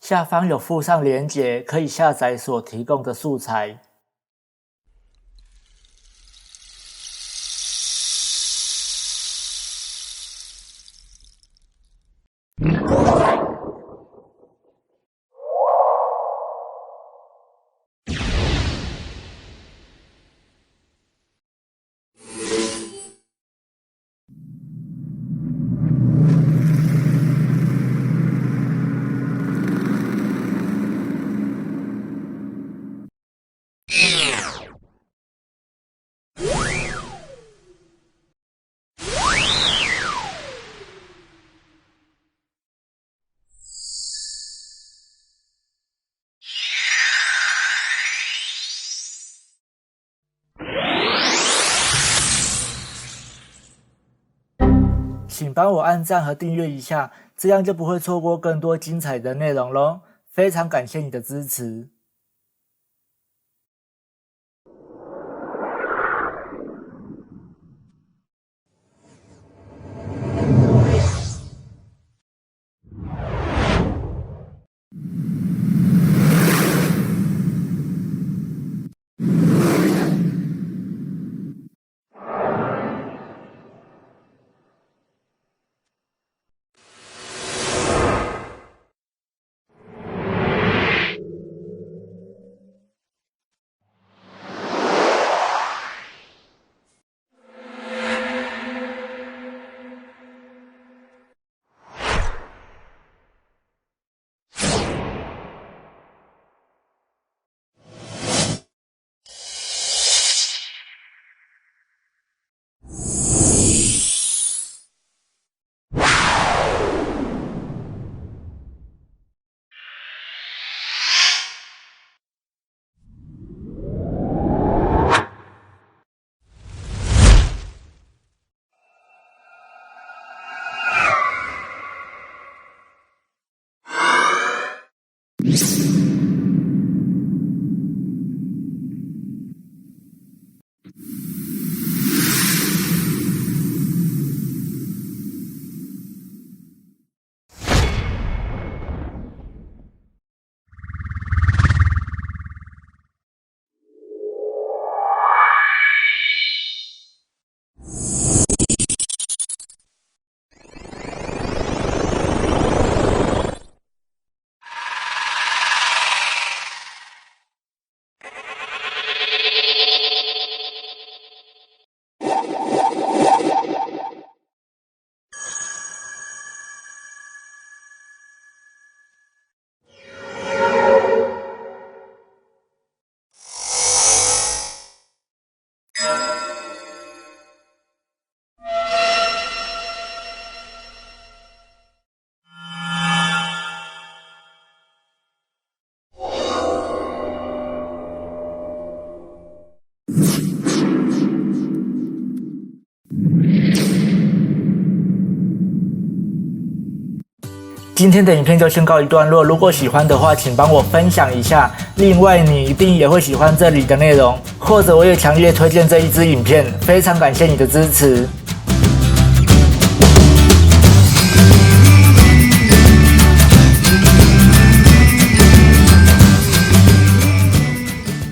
下方有附上连结，可以下载所提供的素材。请帮我按赞和订阅一下，这样就不会错过更多精彩的内容咯。非常感谢你的支持。今天的影片就先告一段落，如果喜欢的话，请帮我分享一下。另外，你一定也会喜欢这里的内容，或者我也强烈推荐这一支影片。非常感谢你的支持。